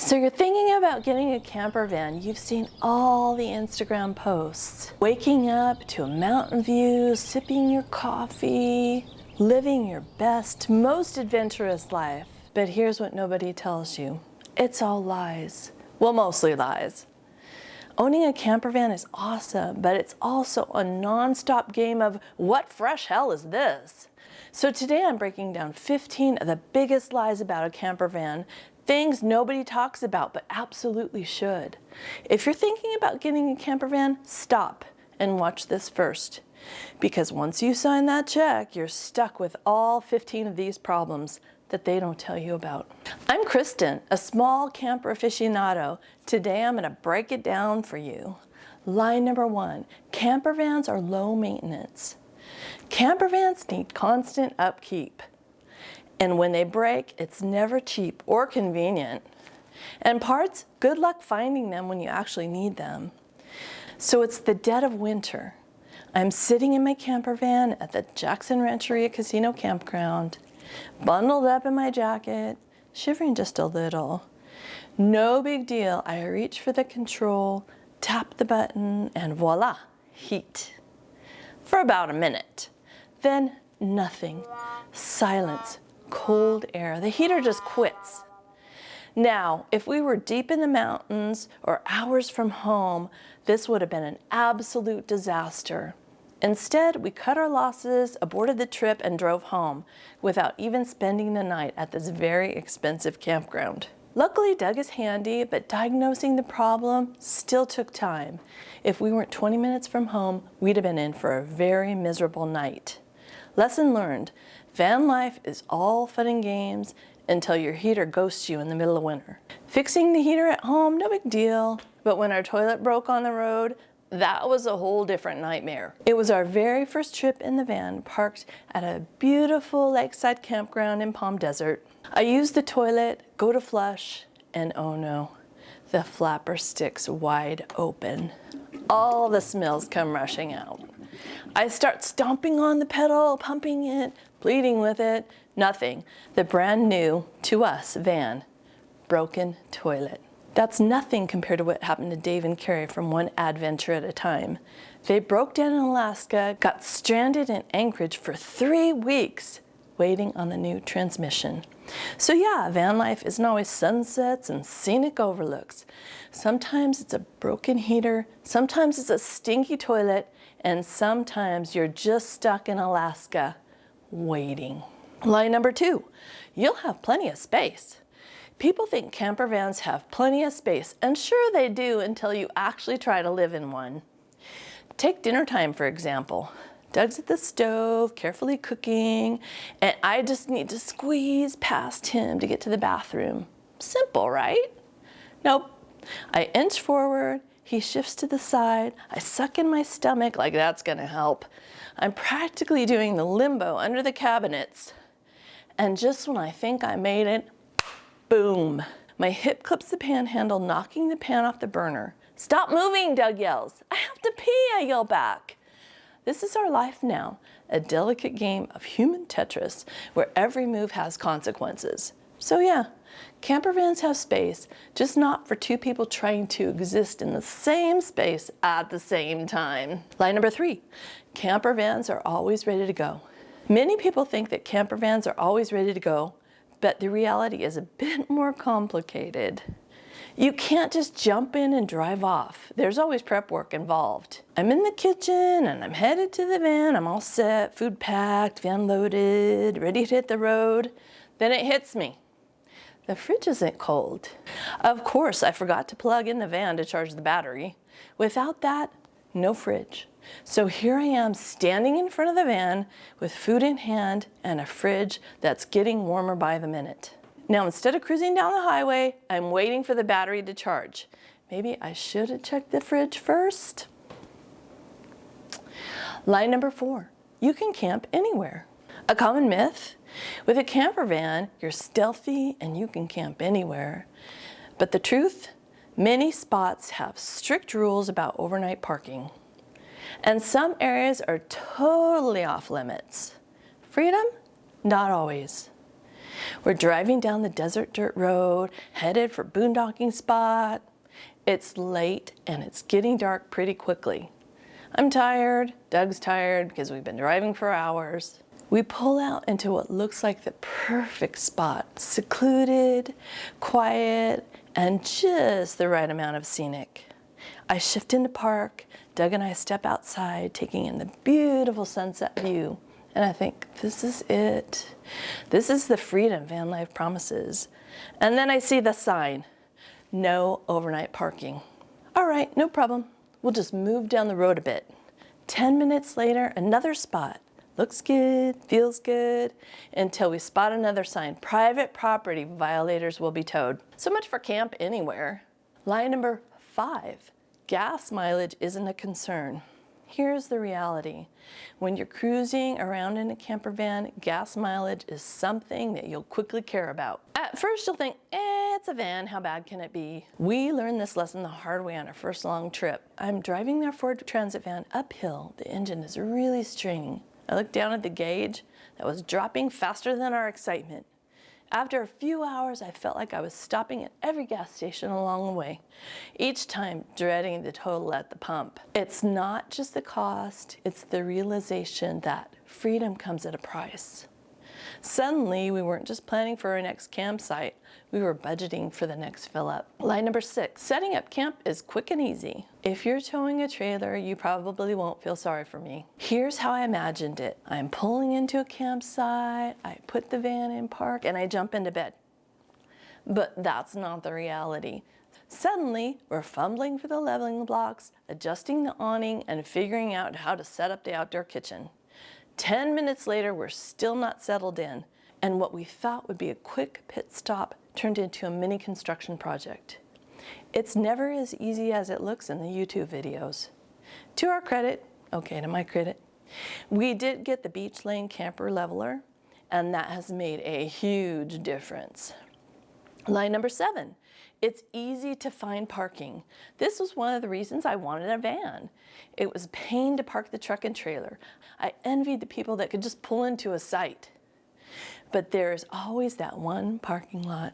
So you're thinking about getting a camper van. You've seen all the Instagram posts. Waking up to a mountain view, sipping your coffee, living your best, most adventurous life. But here's what nobody tells you. It's all lies. Well, mostly lies. Owning a camper van is awesome, but it's also a non-stop game of what fresh hell is this? So today I'm breaking down 15 of the biggest lies about a camper van, things nobody talks about but absolutely should. If you're thinking about getting a camper van, stop and watch this first. Because once you sign that check, you're stuck with all 15 of these problems that they don't tell you about. I'm Kristen, a small camper aficionado. Today I'm going to break it down for you. Lie number 1, camper vans are low maintenance. Camper vans need constant upkeep. And when they break, it's never cheap or convenient. And parts, good luck finding them when you actually need them. So it's the dead of winter. I'm sitting in my camper van at the Jackson Rancheria Casino Campground, bundled up in my jacket, shivering just a little. No big deal. I reach for the control, tap the button, and voila, heat. For about a minute. Then nothing. Silence. Cold air. The heater just quits. Now, if we were deep in the mountains or hours from home, this would have been an absolute disaster. Instead, we cut our losses, aborted the trip, and drove home without even spending the night at this very expensive campground. Luckily, Doug is handy, but diagnosing the problem still took time. If we weren't 20 minutes from home, we'd have been in for a very miserable night. Lesson learned, van life is all fun and games until your heater ghosts you in the middle of winter. Fixing the heater at home, no big deal, but when our toilet broke on the road, that was a whole different nightmare. It was our very first trip in the van, parked at a beautiful lakeside campground in Palm Desert. I used the toilet, go to flush, and oh no, the flapper sticks wide open. All the smells come rushing out. I start stomping on the pedal, pumping it, pleading with it, nothing. The brand new, to us, van, broken toilet. That's nothing compared to what happened to Dave and Carrie from one adventure at a time. They broke down in Alaska, got stranded in Anchorage for 3 weeks, waiting on the new transmission. So yeah, van life isn't always sunsets and scenic overlooks. Sometimes it's a broken heater, sometimes it's a stinky toilet, and sometimes you're just stuck in Alaska, waiting. Lie number 2, you'll have plenty of space. People think camper vans have plenty of space, and sure they do until you actually try to live in one. Take dinner time, for example. Doug's at the stove, carefully cooking, and I just need to squeeze past him to get to the bathroom. Simple, right? Nope. I inch forward, he shifts to the side, I suck in my stomach like that's gonna help. I'm practically doing the limbo under the cabinets. And just when I think I made it, boom. My hip clips the pan handle, knocking the pan off the burner. Stop moving, Doug yells. I have to pee, I yell back. This is our life now, a delicate game of human Tetris where every move has consequences. So yeah, camper vans have space, just not for 2 people trying to exist in the same space at the same time. Lie number 3, camper vans are always ready to go. Many people think that camper vans are always ready to go, but the reality is a bit more complicated. You can't just jump in and drive off. There's always prep work involved. I'm in the kitchen and I'm headed to the van. I'm all set, food packed, van loaded, ready to hit the road. Then it hits me. The fridge isn't cold. Of course, I forgot to plug in the van to charge the battery. Without that, no fridge. So here I am standing in front of the van with food in hand and a fridge that's getting warmer by the minute. Now, instead of cruising down the highway, I'm waiting for the battery to charge. Maybe I should have checked the fridge first. Lie number 4, you can camp anywhere. A common myth, with a camper van, you're stealthy and you can camp anywhere. But the truth, many spots have strict rules about overnight parking. And some areas are totally off limits. Freedom? Not always. We're driving down the desert dirt road, headed for boondocking spot. It's late and it's getting dark pretty quickly. I'm tired, Doug's tired because we've been driving for hours. We pull out into what looks like the perfect spot, secluded, quiet, and just the right amount of scenic. I shift into park, Doug and I step outside, taking in the beautiful sunset view, and I think, this is it. This is the freedom van life promises. And then I see the sign, no overnight parking. All right, no problem. We'll just move down the road a bit. 10 minutes later, another spot. Looks good, feels good, until we spot another sign. Private property violators will be towed. So much for camp anywhere. Line number 5, gas mileage isn't a concern. Here's the reality. When you're cruising around in a camper van, gas mileage is something that you'll quickly care about. At first you'll think, it's a van, how bad can it be? We learned this lesson the hard way on our first long trip. I'm driving our Ford Transit van uphill. The engine is really straining. I looked down at the gauge that was dropping faster than our excitement. After a few hours, I felt like I was stopping at every gas station along the way, each time dreading the total at the pump. It's not just the cost, it's the realization that freedom comes at a price. Suddenly, we weren't just planning for our next campsite, we were budgeting for the next fill-up. Line number 6, setting up camp is quick and easy. If you're towing a trailer, you probably won't feel sorry for me. Here's how I imagined it. I'm pulling into a campsite, I put the van in park, and I jump into bed. But that's not the reality. Suddenly, we're fumbling for the leveling blocks, adjusting the awning, and figuring out how to set up the outdoor kitchen. 10 minutes later, we're still not settled in, and what we thought would be a quick pit stop turned into a mini construction project. It's never as easy as it looks in the YouTube videos. To our credit, to my credit, we did get the beach lane camper leveler, and that has made a huge difference. Line number 7, it's easy to find parking. This was one of the reasons I wanted a van. It was a pain to park the truck and trailer. I envied the people that could just pull into a site. But there's always that one parking lot.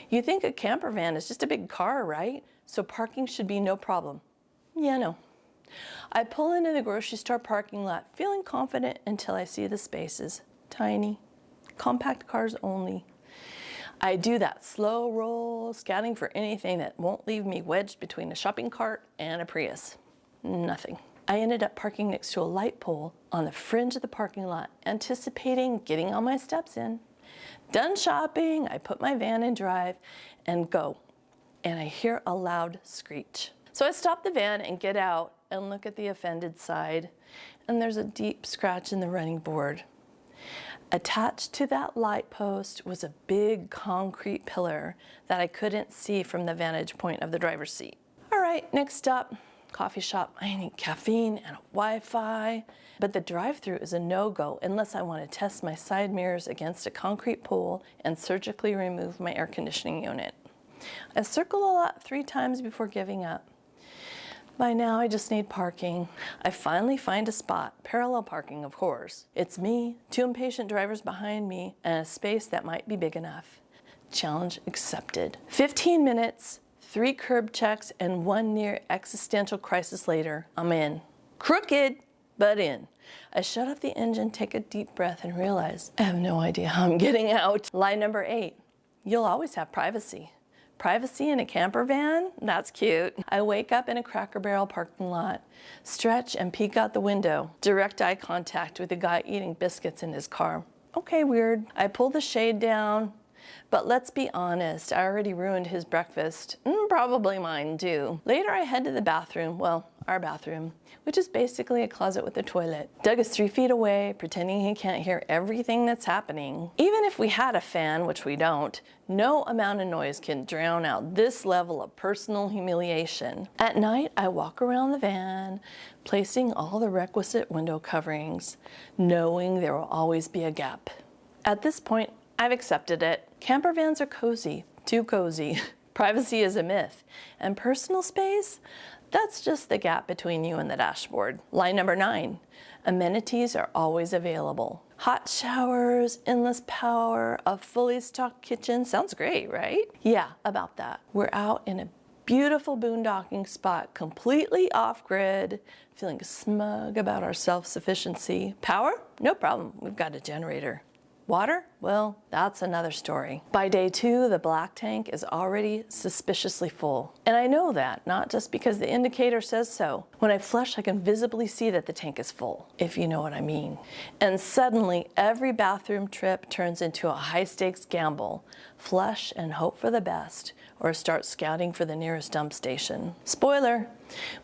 You think a camper van is just a big car, right? So parking should be no problem. Yeah, no. I pull into the grocery store parking lot, feeling confident until I see the spaces. Tiny, compact cars only. I do that slow roll, scouting for anything that won't leave me wedged between a shopping cart and a Prius. Nothing. I ended up parking next to a light pole on the fringe of the parking lot, anticipating getting all my steps in. Done shopping, I put my van in drive and go. And I hear a loud screech. So I stop the van and get out and look at the offended side, and there's a deep scratch in the running board. Attached to that light post was a big concrete pillar that I couldn't see from the vantage point of the driver's seat. All right, next stop, coffee shop. I need caffeine and a Wi-Fi, but the drive-through is a no-go unless I want to test my side mirrors against a concrete pole and surgically remove my air conditioning unit. I circle a lot 3 times before giving up. By now, I just need parking. I finally find a spot, parallel parking, of course. It's me, 2 impatient drivers behind me, and a space that might be big enough. Challenge accepted. 15 minutes, 3 curb checks, and 1 near existential crisis later, I'm in. Crooked, but in. I shut off the engine, take a deep breath, and realize I have no idea how I'm getting out. Line number 8, you'll always have privacy. Privacy in a camper van? That's cute. I wake up in a Cracker Barrel parking lot, stretch and peek out the window. Direct eye contact with a guy eating biscuits in his car. Okay, weird. I pull the shade down, but let's be honest, I already ruined his breakfast, probably mine too. Later I head to the bathroom, well, our bathroom, which is basically a closet with a toilet. Doug is 3 feet away, pretending he can't hear everything that's happening. Even if we had a fan, which we don't, no amount of noise can drown out this level of personal humiliation. At night, I walk around the van, placing all the requisite window coverings, knowing there will always be a gap. At this point, I've accepted it. Camper vans are cozy, too cozy. Privacy is a myth, and personal space, that's just the gap between you and the dashboard. Line number 9, amenities are always available. Hot showers, endless power, a fully stocked kitchen. Sounds great, right? Yeah, about that. We're out in a beautiful boondocking spot, completely off-grid, feeling smug about our self-sufficiency. Power? No problem, we've got a generator. Water? Well, that's another story. By day 2, the black tank is already suspiciously full. And I know that, not just because the indicator says so. When I flush, I can visibly see that the tank is full, if you know what I mean. And suddenly, every bathroom trip turns into a high-stakes gamble. Flush and hope for the best, or start scouting for the nearest dump station. Spoiler,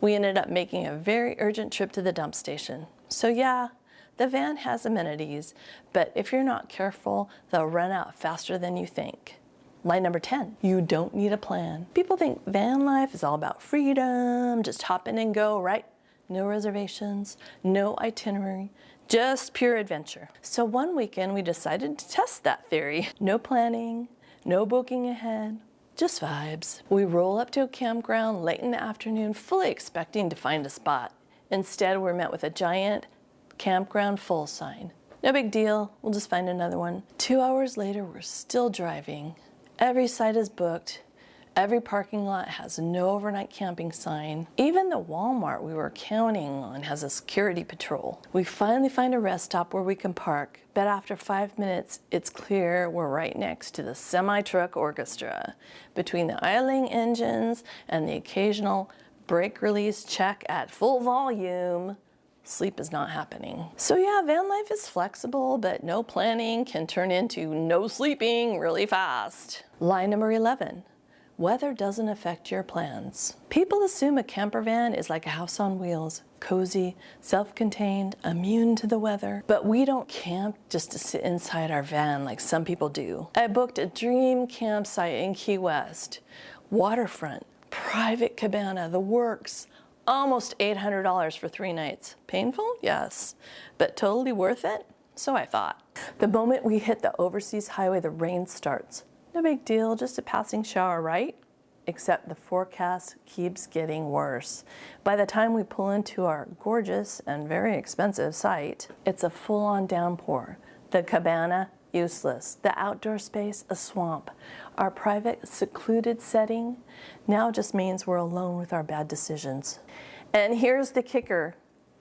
we ended up making a very urgent trip to the dump station. So yeah, the van has amenities, but if you're not careful, they'll run out faster than you think. Line number 10, you don't need a plan. People think van life is all about freedom, just hop in and go, right? No reservations, no itinerary, just pure adventure. So one weekend we decided to test that theory. No planning, no booking ahead, just vibes. We roll up to a campground late in the afternoon, fully expecting to find a spot. Instead, we're met with a giant campground full sign. No big deal, we'll just find another one. 2 hours later, we're still driving. Every site is booked. Every parking lot has no overnight camping sign. Even the Walmart we were counting on has a security patrol. We finally find a rest stop where we can park, but after 5 minutes, it's clear we're right next to the semi-truck orchestra. Between the idling engines and the occasional brake release check at full volume, sleep is not happening. So yeah, van life is flexible, but no planning can turn into no sleeping really fast. Line number 11, weather doesn't affect your plans. People assume a camper van is like a house on wheels, cozy, self-contained, immune to the weather. But we don't camp just to sit inside our van like some people do. I booked a dream campsite in Key West, waterfront, private cabana, the works. Almost $800 for 3 nights. Painful? Yes. But totally worth it? So I thought. The moment we hit the overseas highway, the rain starts. No big deal, just a passing shower, right? Except the forecast keeps getting worse. By the time we pull into our gorgeous and very expensive site, it's a full-on downpour. The cabana, useless. The outdoor space, a swamp. Our private, secluded setting now just means we're alone with our bad decisions. And here's the kicker.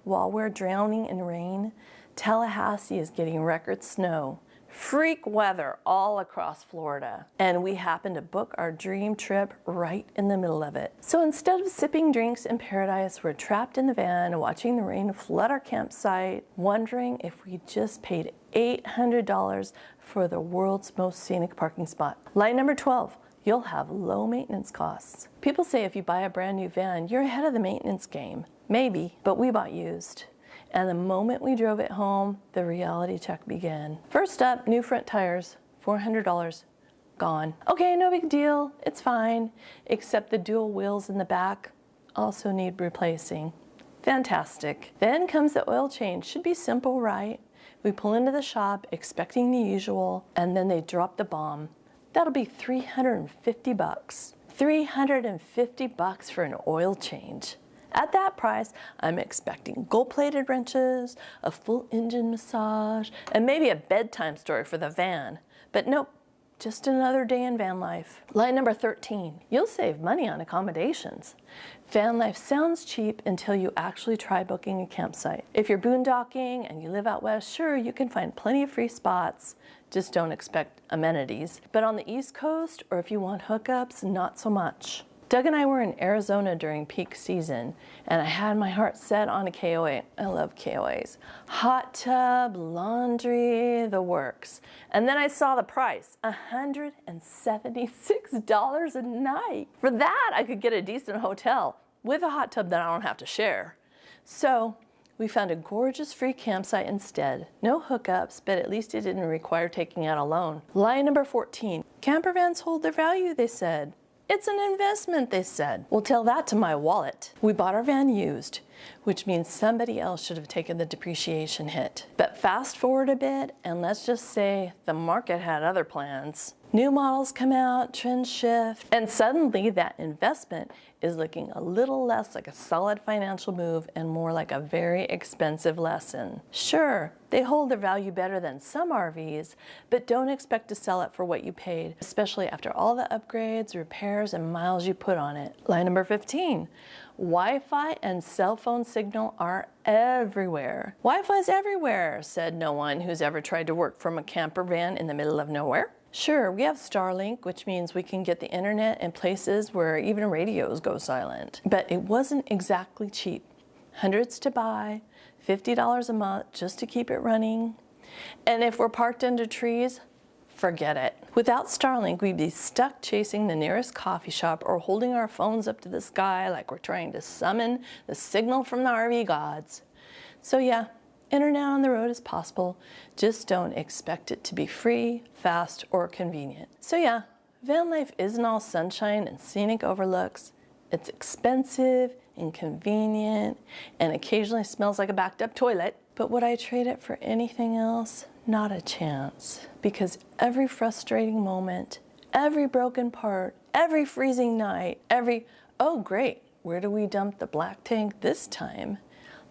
While we're drowning in rain, Tallahassee is getting record snow. Freak weather all across Florida. And we happen to book our dream trip right in the middle of it. So instead of sipping drinks in paradise, we're trapped in the van watching the rain flood our campsite, wondering if we just paid $800 for the world's most scenic parking spot. Line number 12, you'll have low maintenance costs. People say if you buy a brand new van, you're ahead of the maintenance game. Maybe, but we bought used. And the moment we drove it home, the reality check began. First up, new front tires, $400, gone. Okay, no big deal, it's fine, except the dual wheels in the back also need replacing. Fantastic. Then comes the oil change. Should be simple, right? We pull into the shop expecting the usual, and then they drop the bomb. That'll be $350. $350 for an oil change. At that price, I'm expecting gold-plated wrenches, a full engine massage, and maybe a bedtime story for the van. But nope, just another day in van life. Line number 13, you'll save money on accommodations. Van life sounds cheap until you actually try booking a campsite. If you're boondocking and you live out west, sure, you can find plenty of free spots. Just don't expect amenities. But on the East Coast, or if you want hookups, not so much. Doug and I were in Arizona during peak season, and I had my heart set on a KOA. I love KOAs. Hot tub, laundry, the works. And then I saw the price, $176 a night. For that, I could get a decent hotel with a hot tub that I don't have to share. So we found a gorgeous free campsite instead. No hookups, but at least it didn't require taking out a loan. Line number 14, camper vans hold their value, they said. It's an investment, they said. Well, tell that to my wallet. We bought our van used, which means somebody else should have taken the depreciation hit. But fast forward a bit, and let's just say the market had other plans. New models come out, trends shift, and suddenly that investment is looking a little less like a solid financial move and more like a very expensive lesson. Sure, they hold their value better than some RVs, but don't expect to sell it for what you paid, especially after all the upgrades, repairs, and miles you put on it. Line number 15, Wi-Fi and cell phone signal are everywhere. Wi-Fi's everywhere, said no one who's ever tried to work from a camper van in the middle of nowhere. Sure, we have Starlink, which means we can get the internet in places where even radios go silent. But it wasn't exactly cheap. Hundreds to buy, $50 a month just to keep it running. And if we're parked under trees, forget it. Without Starlink, we'd be stuck chasing the nearest coffee shop or holding our phones up to the sky like we're trying to summon the signal from the RV gods. So yeah, internet on the road is possible, just don't expect it to be free, fast, or convenient. So yeah, van life isn't all sunshine and scenic overlooks. It's expensive, inconvenient, and occasionally smells like a backed up toilet. But would I trade it for anything else? Not a chance. Because every frustrating moment, every broken part, every freezing night, every, oh great, where do we dump the black tank this time?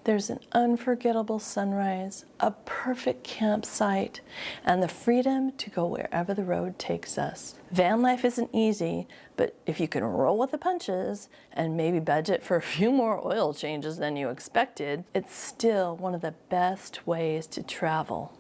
There's an unforgettable sunrise, a perfect campsite, and the freedom to go wherever the road takes us. Van life isn't easy, but if you can roll with the punches and maybe budget for a few more oil changes than you expected, it's still one of the best ways to travel.